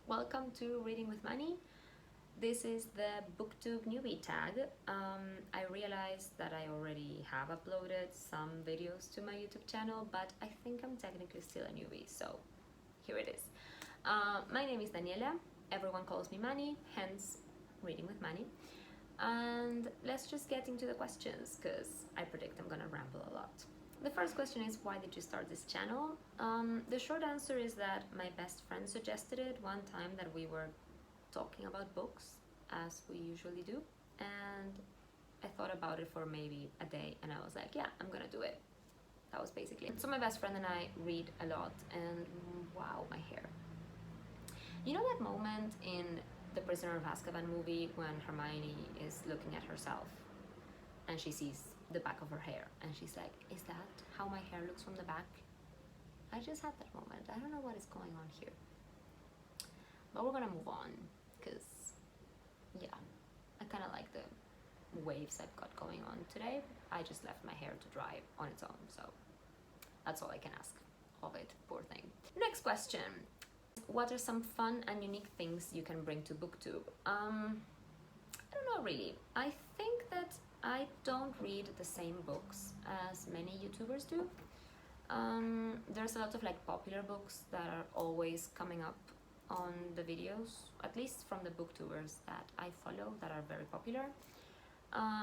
Welcome to Reading with Money. This is the Booktube Newbie Tag. I realized that I already have uploaded some videos to my YouTube channel, but I think I'm technically still a newbie, so here it is. My name is Daniela. Everyone calls me Money, hence Reading with Money. And let's just get into the questions, because I predict I'm gonna ramble a lot. The first question is, why did you start this channel? The short answer is that my best friend suggested it one time that we were talking about books, as we usually do, and I thought about it for maybe a day, and I was like, yeah, I'm gonna do it. That was basically it. So my best friend and I read a lot, and wow, my hair. You know that moment in the Prisoner of Azkaban movie when Hermione is looking at herself and she sees the back of her hair and she's like, is that how my hair looks from the back? I just had that moment. I don't know what is going on here, but we're gonna move on because yeah, I kind of like the waves I've got going on today. I just left my hair to dry on its own, so that's all I can ask of it, poor thing. Next question. What are some fun and unique things you can bring to Booktube? I don't know really. I think that I don't read the same books as many YouTubers do. There's a lot of like popular books that are always coming up on the videos, at least from the booktubers that I follow that are very popular.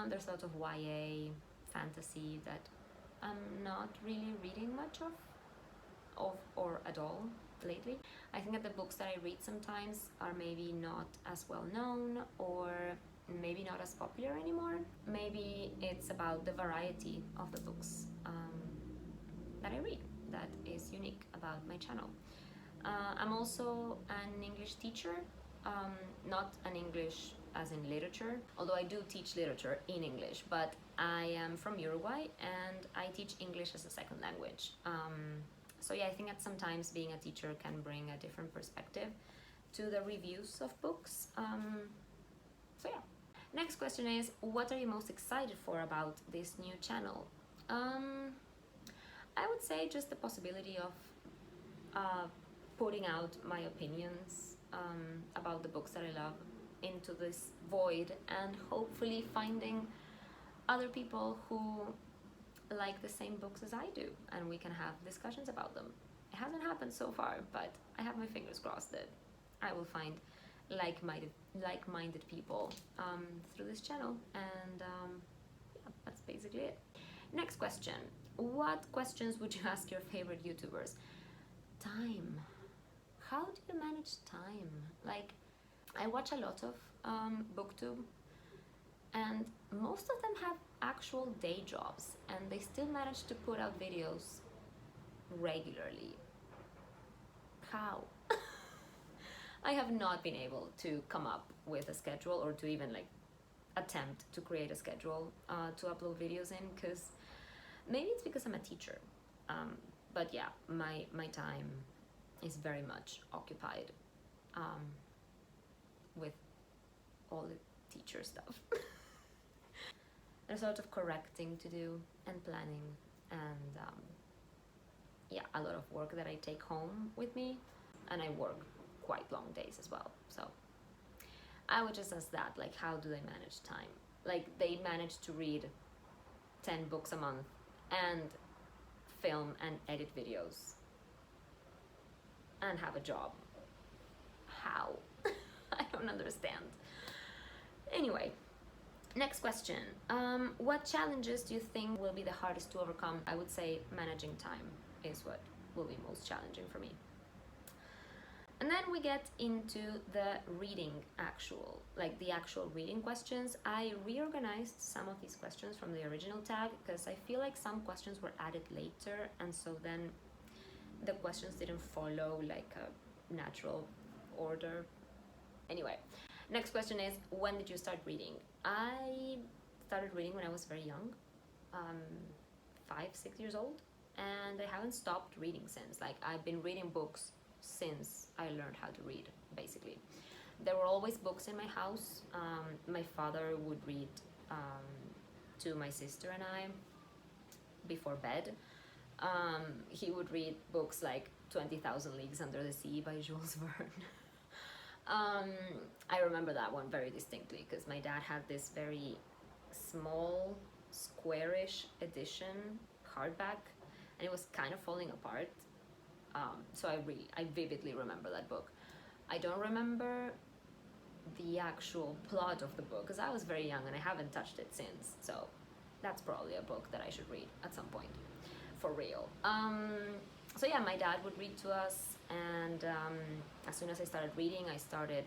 There's a lot of YA, fantasy that I'm not really reading much of or at all lately. I think that the books that I read sometimes are maybe not as well known or maybe not as popular anymore. Maybe it's about the variety of the books that I read that is unique about my channel. I'm also an English teacher, not an English as in literature, although I do teach literature in English, but I am from Uruguay and I teach English as a second language. So yeah, I think that sometimes being a teacher can bring a different perspective to the reviews of books. So yeah. Next question is, what are you most excited for about this new channel? I would say just the possibility of putting out my opinions about the books that I love into this void and hopefully finding other people who like the same books as I do and we can have discussions about them. It hasn't happened so far, but I have my fingers crossed that I will find like-minded people through this channel, and yeah, that's basically it. Next question. What questions would you ask your favorite YouTubers? Time. How do you manage time? Like, I watch a lot of Booktube, and most of them have actual day jobs and they still manage to put out videos regularly. How? I have not been able to come up with a schedule or to even like attempt to create a schedule to upload videos in, because maybe it's because I'm a teacher, but yeah, my time is very much occupied with all the teacher stuff. There's a lot of correcting to do and planning and yeah, a lot of work that I take home with me, and I work quite long days as well. So I would just ask that, like, how do they manage time? Like, they manage to read 10 books a month and film and edit videos and have a job. How? I don't understand. Anyway, next question. What challenges do you think will be the hardest to overcome? I would say managing time is what will be most challenging for me. And then we get into the reading the actual reading questions. I reorganized some of these questions from the original tag because I feel like some questions were added later, and so then the questions didn't follow like a natural order. Anyway, next question is, when did you start reading? I started reading when I was very young, 5-6 years old, and I haven't stopped reading since. Like, I've been reading books since I learned how to read, basically. There were always books in my house. My father would read to my sister and I before bed. He would read books like 20,000 Leagues Under the Sea by Jules Verne. Um, I remember that one very distinctly because my dad had this very small, squarish edition hardback, and it was kind of falling apart. So I vividly remember that book. I don't remember the actual plot of the book because I was very young and I haven't touched it since. So that's probably a book that I should read at some point, for real. So yeah, my dad would read to us, and as soon as I started reading, I started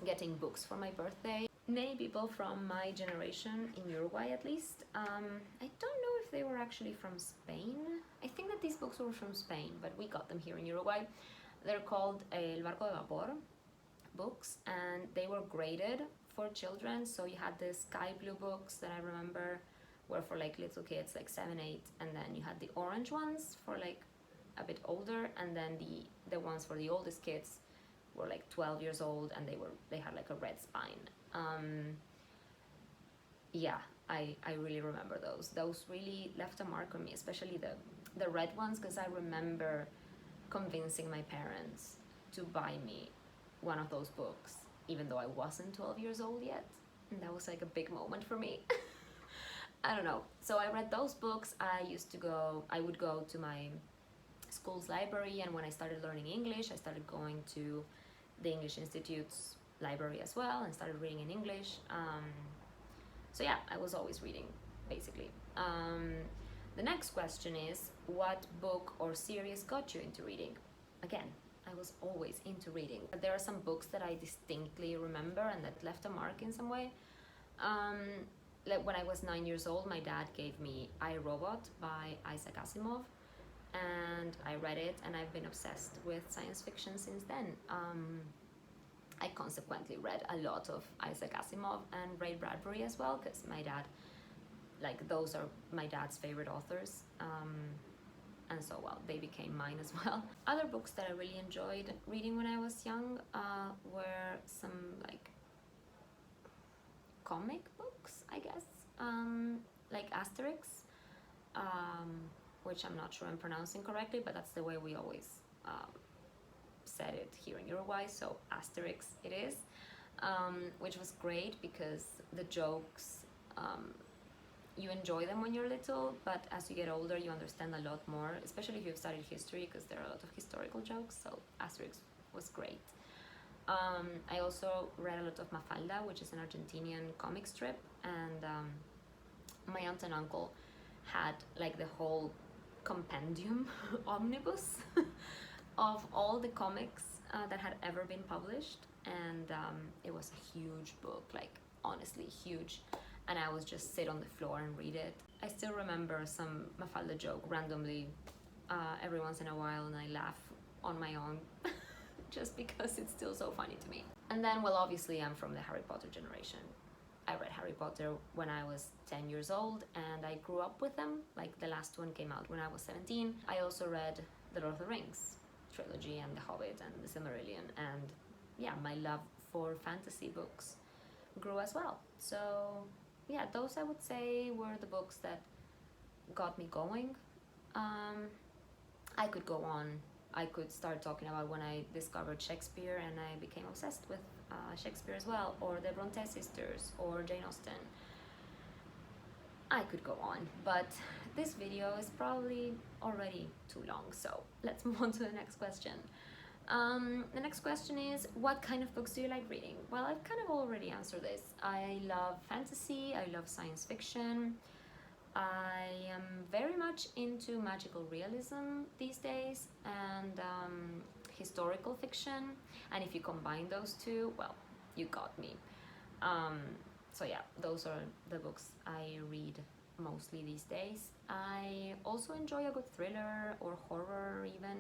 getting books for my birthday. Many people from my generation, in Uruguay at least, I don't know if they were actually from Spain. I think that these books were from Spain, but we got them here in Uruguay. They're called El Barco de Vapor books, and they were graded for children. So you had the sky blue books that I remember were for like little kids, like 7, 8, and then you had the orange ones for like a bit older, and then the ones for the oldest kids were like 12 years old, and they had like a red spine. Yeah, I really remember those. Those really left a mark on me, especially the red ones, because I remember convincing my parents to buy me one of those books, even though I wasn't 12 years old yet. And that was like a big moment for me. I don't know. So I read those books. I would go to my school's library, and when I started learning English, I started going to the English Institute's library as well and started reading in English. So yeah, I was always reading, basically. The next question is, what book or series got you into reading? Again, I was always into reading. But there are some books that I distinctly remember and that left a mark in some way. Like when I was 9 years old, my dad gave me I, Robot by Isaac Asimov, and I read it, and I've been obsessed with science fiction since then. I consequently read a lot of Isaac Asimov and Ray Bradbury as well, because my dad, like, those are my dad's favorite authors. And so, well, they became mine as well. Other books that I really enjoyed reading when I was young were some, like, comic books, I guess, like Asterix, which I'm not sure I'm pronouncing correctly, but that's the way we always said it here in Uruguay, so Asterix it is, which was great because the jokes, you enjoy them when you're little, but as you get older you understand a lot more, especially if you've studied history, because there are a lot of historical jokes, so Asterix was great. I also read a lot of Mafalda, which is an Argentinian comic strip, and my aunt and uncle had like the whole compendium omnibus of all the comics that had ever been published, and it was a huge book, like honestly huge, and I would just sit on the floor and read it. I still remember some Mafalda joke randomly every once in a while, and I laugh on my own just because it's still so funny to me. And then, well, obviously I'm from the Harry Potter generation. I read Harry Potter when I was 10 years old, and I grew up with them. Like, the last one came out when I was 17. I also read The Lord of the Rings trilogy and The Hobbit and The Silmarillion, and yeah, my love for fantasy books grew as well. So yeah, those I would say were the books that got me going. I could go on. I could start talking about when I discovered Shakespeare and I became obsessed with Shakespeare as well, or the Bronte sisters, or Jane Austen. I could go on, but this video is probably already too long, so let's move on to the next question. The next question is, what kind of books do you like reading? Well, I've kind of already answered this. I love fantasy, I love science fiction. I am very much into magical realism these days, and historical fiction, and if you combine those two, well, you got me. So yeah, those are the books I read mostly these days. I also enjoy a good thriller or horror, even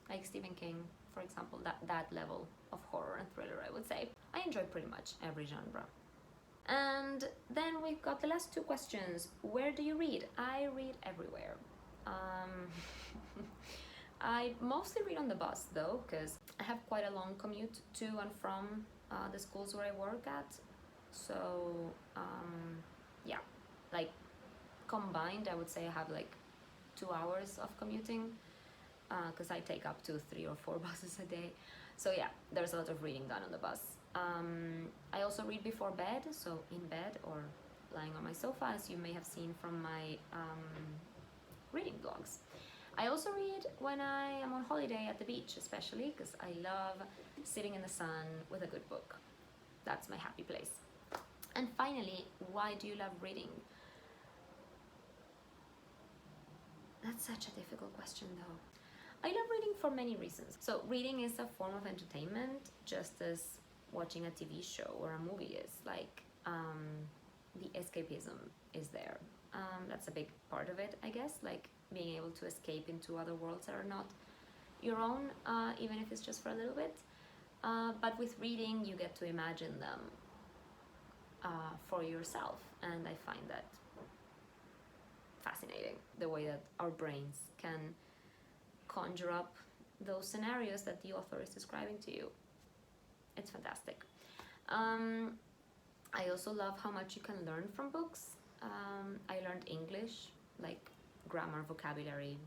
like Stephen King, for example, that level of horror and thriller, I would say. I enjoy pretty much every genre. And then we've got the last two questions. Where do you read? I read everywhere. I mostly read on the bus though, because I have quite a long commute to and from the schools where I work at. So yeah, like combined, I would say I have like 2 hours of commuting. because I take up to 3 or 4 buses a day. So yeah, there's a lot of reading done on the bus. I also read before bed, so in bed or lying on my sofa, as you may have seen from my reading vlogs. I also read when I am on holiday at the beach, especially because I love sitting in the sun with a good book. That's my happy place. And finally, why do you love reading? That's such a difficult question though. I love reading for many reasons. So reading is a form of entertainment, just as watching a TV show or a movie is. Like, the escapism is there. That's a big part of it, I guess, like being able to escape into other worlds that are not your own, even if it's just for a little bit. But with reading, you get to imagine them for yourself, and I find that fascinating, the way that our brains can conjure up those scenarios that the author is describing to you. It's fantastic. I also love how much you can learn from books. I learned English, like grammar, vocabulary,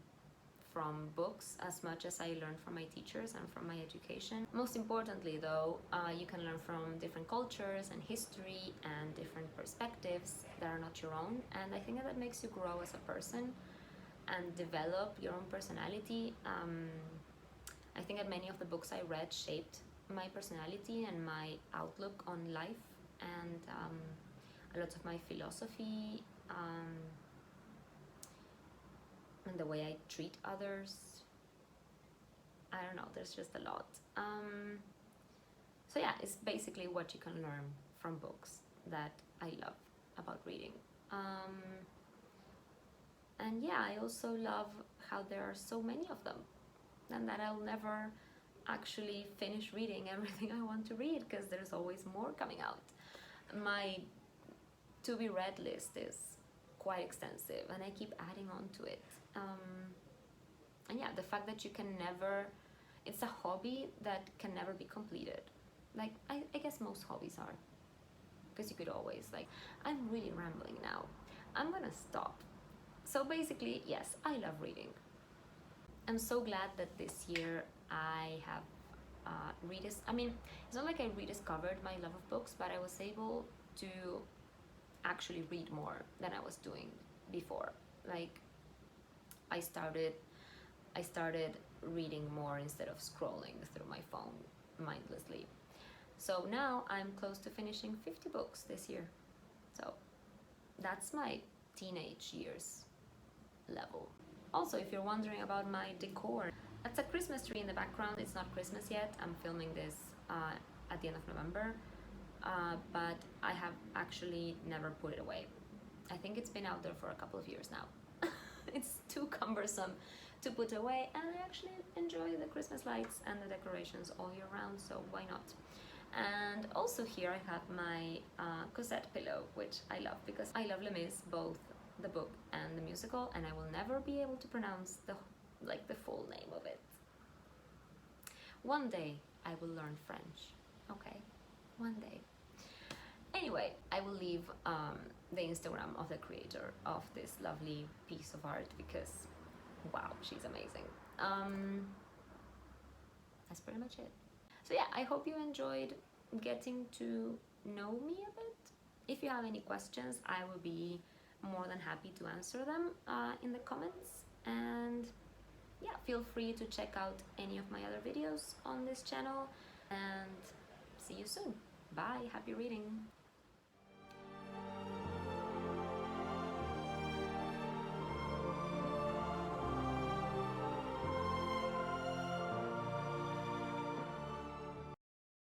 from books as much as I learned from my teachers and from my education. Most importantly though, you can learn from different cultures and history and different perspectives that are not your own, and I think that makes you grow as a person and develop your own personality. I think that many of the books I read shaped my personality and my outlook on life, and a lot of my philosophy, and the way I treat others. I don't know, there's just a lot. So yeah, it's basically what you can learn from books that I love about reading. And yeah, I also love how there are so many of them, and that I'll never actually finish reading everything I want to read, because there's always more coming out. My to be read list is quite extensive, and I keep adding on to it. And yeah, the fact that you can never, it's a hobby that can never be completed. Like, I guess most hobbies are, because you could always, like, I'm really rambling now. I'm gonna stop. So basically, yes, I love reading. I'm so glad that this year I have I mean, it's not like I rediscovered my love of books, but I was able to actually read more than I was doing before. Like, I started reading more instead of scrolling through my phone mindlessly. So now I'm close to finishing 50 books this year. So that's my teenage years level. Also, if you're wondering about my decor, that's a Christmas tree in the background. It's not Christmas yet. I'm filming this at the end of November, but I have actually never put it away. I think it's been out there for a couple of years now. It's too cumbersome to put away, and I actually enjoy the Christmas lights and the decorations all year round, so why not? And also here I have my Cosette pillow, which I love because I love Les Mis, both the book and the musical, and I will never be able to pronounce the full name of it. One day I will learn French, okay? One day. Anyway, I will leave the Instagram of the creator of this lovely piece of art, because wow, she's amazing. That's pretty much it. So yeah, I hope you enjoyed getting to know me a bit. If you have any questions, I will be more than happy to answer them in the comments. And yeah, feel free to check out any of my other videos on this channel, and see you soon. Bye, happy reading.